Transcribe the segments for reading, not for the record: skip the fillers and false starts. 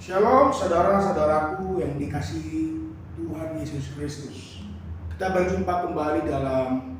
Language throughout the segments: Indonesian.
Shalom saudara-saudaraku yang dikasihi Tuhan Yesus Kristus. Kita berjumpa kembali dalam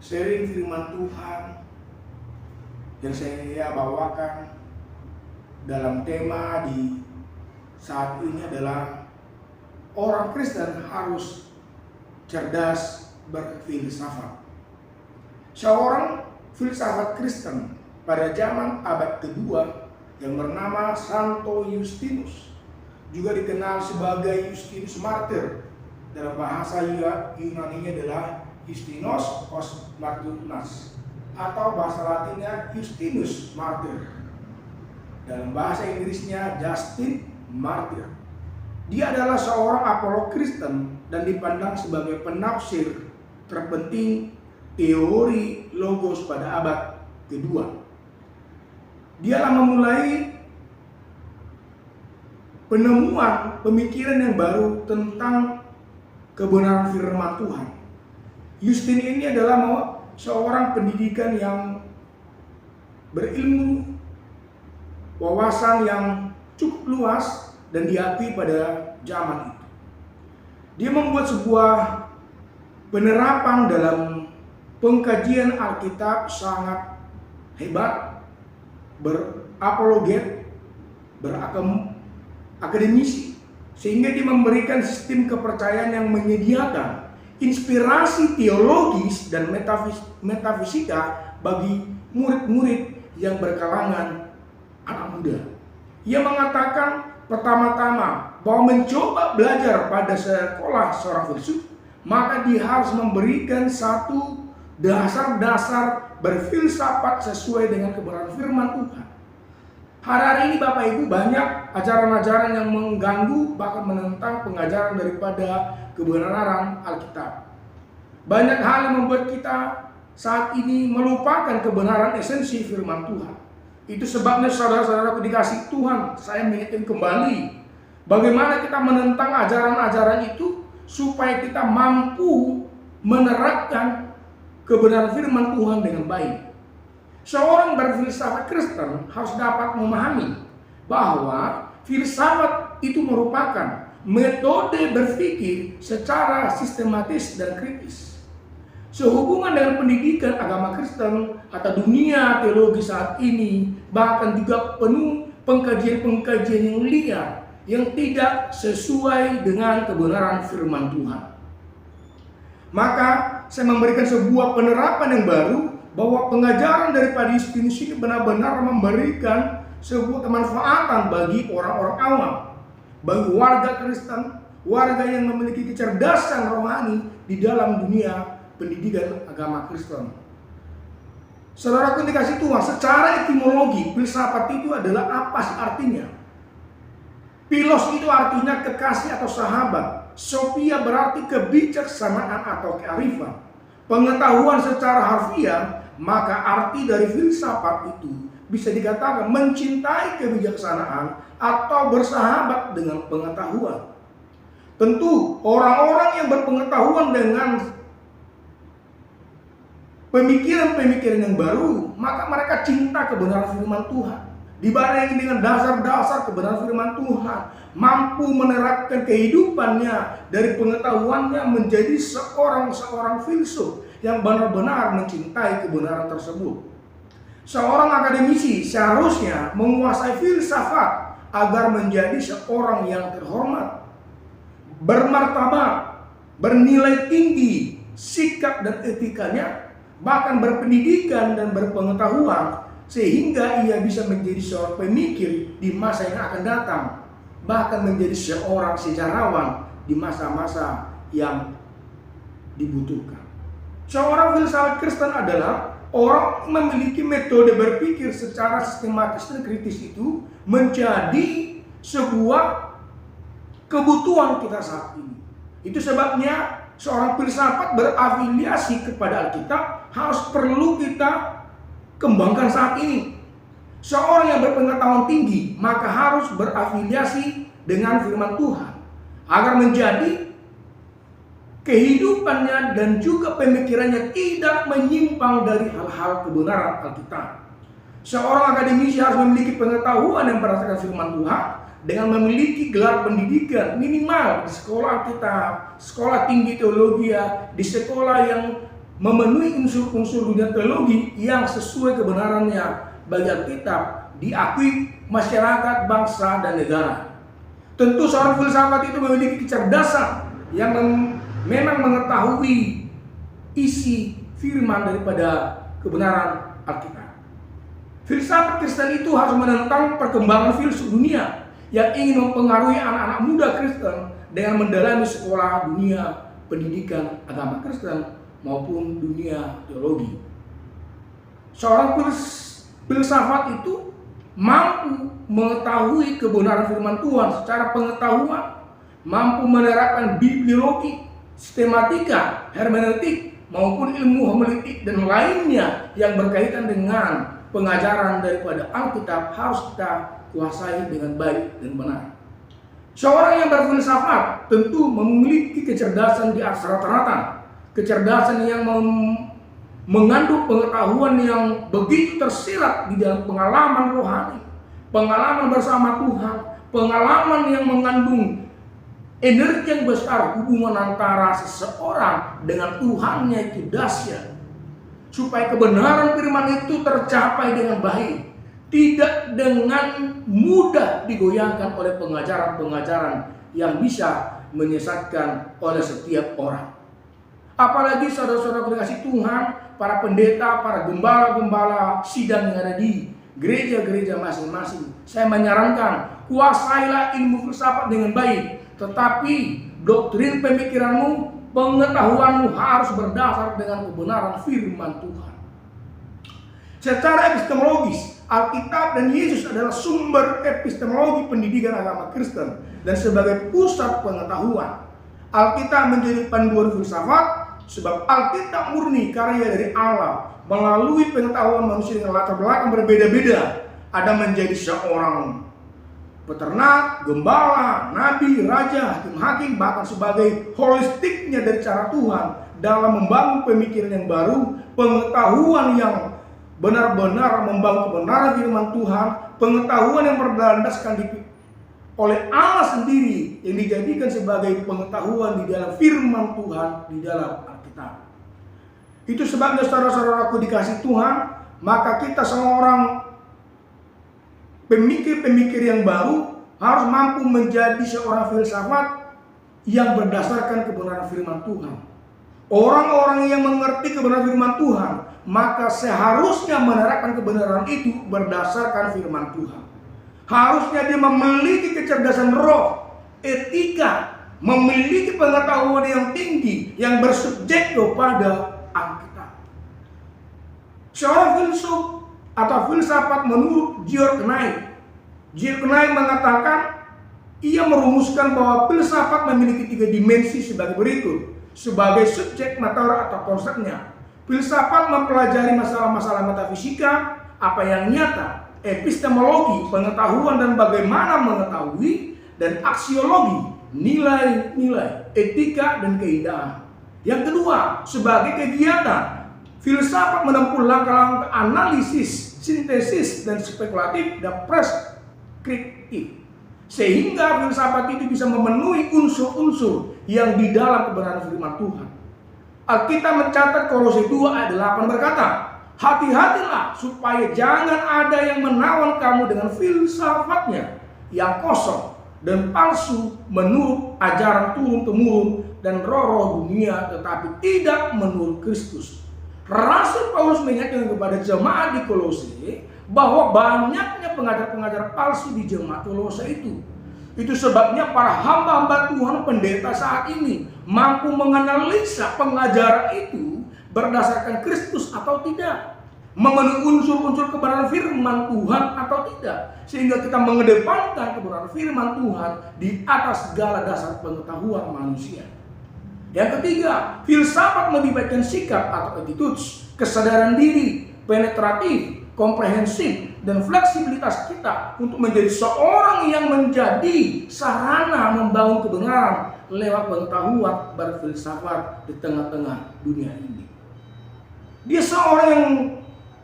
sharing firman Tuhan yang saya bawakan dalam tema di saat ini adalah orang Kristen harus cerdas berfilsafat. Seorang filsafat Kristen pada zaman abad kedua yang bernama Santo Justinus, juga dikenal sebagai Justinus Martir. Dalam bahasa Yunani adalah Justinus os Martyrs, atau bahasa Latinnya Justinus Martir. Dalam bahasa Inggrisnya Justin Martyr. Dia adalah seorang apolog Kristen dan dipandang sebagai penafsir terpenting teori logos pada abad kedua. Dialah memulai penemuan pemikiran yang baru tentang kebenaran firman Tuhan. Justin ini adalah seorang pendidikan yang berilmu, wawasan yang cukup luas dan diakui pada zaman itu. Dia membuat sebuah penerapan dalam pengkajian Alkitab sangat hebat, berapologet, berakademisi, sehingga dia memberikan sistem kepercayaan yang menyediakan inspirasi teologis dan metafisika bagi murid-murid yang berkalangan anak muda. Ia mengatakan pertama-tama bahwa mencoba belajar pada sekolah seorang filsuf, maka dia harus memberikan satu dasar-dasar berfilsafat sesuai dengan kebenaran firman Tuhan. Hari ini Bapak Ibu banyak ajaran-ajaran yang mengganggu bahkan menentang pengajaran daripada kebenaran Alkitab. Banyak hal yang membuat kita saat ini melupakan kebenaran esensi firman Tuhan. Itu sebabnya saudara-saudara dikasih Tuhan, saya mengingatkan kembali bagaimana kita menentang ajaran-ajaran itu supaya kita mampu menerapkan kebenaran firman Tuhan dengan baik. Seorang berfilsafat Kristen harus dapat memahami bahwa filsafat itu merupakan metode berpikir secara sistematis dan kritis. Sehubungan dengan pendidikan agama Kristen atau dunia teologi saat ini, bahkan juga penuh pengkajian-pengkajian yang liar yang tidak sesuai dengan kebenaran firman Tuhan. Maka saya memberikan sebuah penerapan yang baru bahwa pengajaran daripada Justinus ini benar-benar memberikan sebuah kemanfaatan bagi orang-orang awam, bagi warga Kristen, warga yang memiliki kecerdasan rohani di dalam dunia pendidikan agama Kristen. Saudaraku dikasih Tuhan, secara etimologi filsafat itu adalah apa sih artinya? Philos itu artinya kekasih atau sahabat. Sophia berarti kebijaksanaan atau kearifan. Pengetahuan secara harfiah, maka arti dari filsafat itu bisa dikatakan mencintai kebijaksanaan atau bersahabat dengan pengetahuan. Tentu orang-orang yang berpengetahuan dengan pemikiran-pemikiran yang baru, maka mereka cinta kebenaran firman Tuhan. Dibarengi dengan dasar-dasar kebenaran firman Tuhan, mampu menerapkan kehidupannya dari pengetahuannya menjadi seorang filsuf yang benar-benar mencintai kebenaran tersebut. Seorang akademisi seharusnya menguasai filsafat agar menjadi seorang yang terhormat, bermartabat, bernilai tinggi, sikap dan etikanya, bahkan berpendidikan dan berpengetahuan, sehingga ia bisa menjadi seorang pemikir di masa yang akan datang, bahkan menjadi seorang sejarawan di masa-masa yang dibutuhkan. Seorang filsafat Kristen adalah orang yang memiliki metode berpikir secara sistematis dan kritis itu menjadi sebuah kebutuhan kita saat ini. Itu sebabnya seorang filsafat berafiliasi kepada Alkitab harus perlu kita kembangkan saat ini. Seorang yang berpengetahuan tinggi maka harus berafiliasi dengan firman Tuhan agar menjadi kehidupannya dan juga pemikirannya tidak menyimpang dari hal-hal kebenaran Alkitab. Seorang akademisi harus memiliki pengetahuan yang berdasarkan firman Tuhan dengan memiliki gelar pendidikan minimal di sekolah Alkitab, sekolah tinggi teologi, di sekolah yang memenuhi unsur-unsur dunia teologi yang sesuai kebenarannya bagi Alkitab, diakui masyarakat, bangsa, dan negara. Tentu seorang filsafat itu memiliki kecerdasan yang memang mengetahui isi firman daripada kebenaran Alkitab. Filsafat Kristen itu harus menentang perkembangan filsuf dunia yang ingin mempengaruhi anak-anak muda Kristen dengan mendalami sekolah dunia pendidikan agama Kristen maupun dunia teologi. Seorang filsafat itu mampu mengetahui kebenaran firman Tuhan secara pengetahuan, mampu menerapkan bibliologi, sistematika, hermeneutik, maupun ilmu homiletik dan lainnya yang berkaitan dengan pengajaran daripada Alkitab harus kita kuasai dengan baik dan benar. Seorang yang berfilsafat tentu memiliki kecerdasan di atas rata-rata, kecerdasan yang mengandung pengetahuan yang begitu tersirat di dalam pengalaman rohani, pengalaman bersama Tuhan, pengalaman yang mengandung energi yang besar. Hubungan antara seseorang dengan Tuhannya itu dahsyat, supaya kebenaran firman itu tercapai dengan baik, tidak dengan mudah digoyangkan oleh pengajaran-pengajaran yang bisa menyesatkan oleh setiap orang. Apalagi saudara-saudara dikasih Tuhan, para pendeta, para gembala-gembala sidang yang ada di gereja-gereja masing-masing, saya menyarankan kuasailah ilmu filsafat dengan baik, tetapi doktrin pemikiranmu, pengetahuanmu harus berdasar dengan kebenaran firman Tuhan. Secara epistemologis, Alkitab dan Yesus adalah sumber epistemologi pendidikan agama Kristen dan sebagai pusat pengetahuan. Alkitab menjadi panduan filsafat sebab Alkitab murni karya dari Allah melalui pengetahuan manusia dengan latar belakang berbeda-beda. Ada menjadi seorang peternak, gembala, nabi, raja, hakim-hakim, bahkan sebagai holistiknya dari cara Tuhan dalam membangun pemikiran yang baru, pengetahuan yang benar-benar membangun kebenaran firman Tuhan, pengetahuan yang berlandaskan oleh Allah sendiri yang dijadikan sebagai pengetahuan di dalam firman Tuhan di dalam Alkitab. Itu sebabnya saudara-saudaraku dikasih Tuhan, maka kita seorang pemikir-pemikir yang baru harus mampu menjadi seorang filsafat yang berdasarkan kebenaran firman Tuhan. Orang-orang yang mengerti kebenaran firman Tuhan, maka seharusnya menerapkan kebenaran itu berdasarkan firman Tuhan. Harusnya dia memiliki kecerdasan roh, etika, memiliki pengetahuan yang tinggi yang bersubjek kepada Alkitab. Seorang filsuf atau filsafat menurut George Knight mengatakan, ia merumuskan bahwa filsafat memiliki 3 dimensi sebagai berikut. Sebagai subjek mater atau konsepnya, filsafat mempelajari masalah-masalah metafisika, apa yang nyata, epistemologi, pengetahuan dan bagaimana mengetahui, dan aksiologi, nilai-nilai, etika dan keindahan. Yang kedua, sebagai kegiatan, filsafat menempuh langkah-langkah analisis, sintesis, dan spekulatif dan preskriptif, sehingga filsafat itu bisa memenuhi unsur-unsur yang di dalam kebenaran firman Tuhan. Alkitab mencatat Kolose 2 ayat 8 berkata, hati-hatilah supaya jangan ada yang menawan kamu dengan filsafatnya yang kosong dan palsu menurut ajaran turun-temurun dan roh-roh dunia, tetapi tidak menurut Kristus. Rasul Paulus mengingatkan kepada jemaat di Kolose bahwa banyaknya pengajar-pengajar palsu di jemaat Kolose itu. Itu sebabnya para hamba-hamba Tuhan, pendeta saat ini mampu menganalisa pengajaran itu berdasarkan Kristus atau tidak, memenuhi unsur-unsur kebenaran firman Tuhan atau tidak, sehingga kita mengedepankan kebenaran firman Tuhan di atas segala dasar pengetahuan manusia. Yang ketiga, filsafat melibatkan sikap atau attitudes, kesadaran diri, penetratif, komprehensif, dan fleksibilitas kita untuk menjadi seorang yang menjadi sarana membangun kebenaran lewat pengetahuan berfilsafat di tengah-tengah dunia ini. Dia seorang yang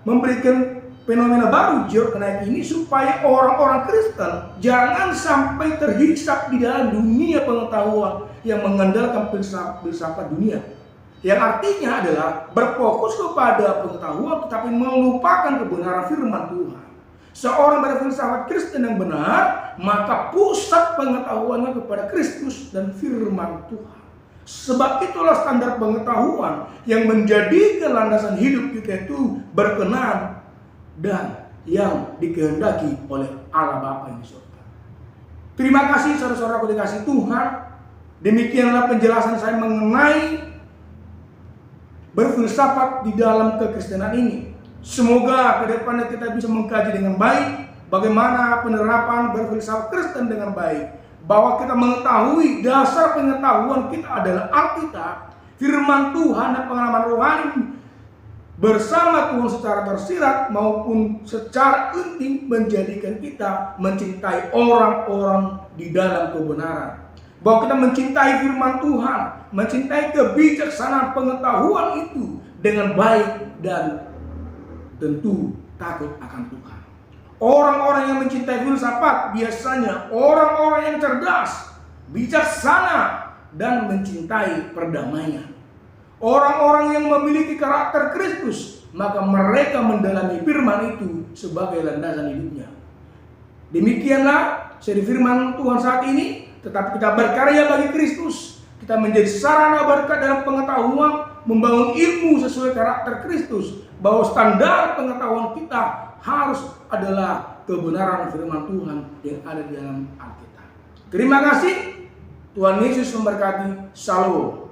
memberikan fenomena baru George Knight ini supaya orang-orang Kristen jangan sampai terhisap di dalam dunia pengetahuan yang mengandalkan filsafat dunia. Yang artinya adalah berfokus kepada pengetahuan tetapi melupakan kebenaran firman Tuhan. Seorang berfilsafat Kristen yang benar, maka pusat pengetahuannya kepada Kristus dan firman Tuhan. Sebab itulah standar pengetahuan yang menjadikan landasan hidup kita itu berkenan dan yang dikehendaki oleh Allah Bapa yang di surga. Terima kasih saudara-saudaraku dikasih Tuhan. Demikianlah penjelasan saya mengenai berfilsafat di dalam kekristenan ini. Semoga ke depannya kita bisa mengkaji dengan baik bagaimana penerapan berfilsafat Kristen dengan baik. Bahwa kita mengetahui dasar pengetahuan kita adalah Alkitab, firman Tuhan dan pengalaman rohani bersama Tuhan secara tersirat maupun secara intim menjadikan kita mencintai orang-orang di dalam kebenaran. Bahwa kita mencintai firman Tuhan, mencintai kebijaksanaan pengetahuan itu dengan baik dan tentu takut akan Tuhan. Orang-orang yang mencintai filsafat biasanya orang-orang yang cerdas, bijaksana, dan mencintai perdamaian. Orang-orang yang memiliki karakter Kristus, maka mereka mendalami firman itu sebagai landasan hidupnya. Demikianlah seri firman Tuhan saat ini. Tetap kita berkarya bagi Kristus. Kita menjadi sarana berkat dalam pengetahuan, membangun ilmu sesuai karakter Kristus. Bahwa standar pengetahuan kita harus adalah kebenaran firman Tuhan yang ada di dalam Alkitab. Terima kasih. Tuhan Yesus memberkati. Shalom.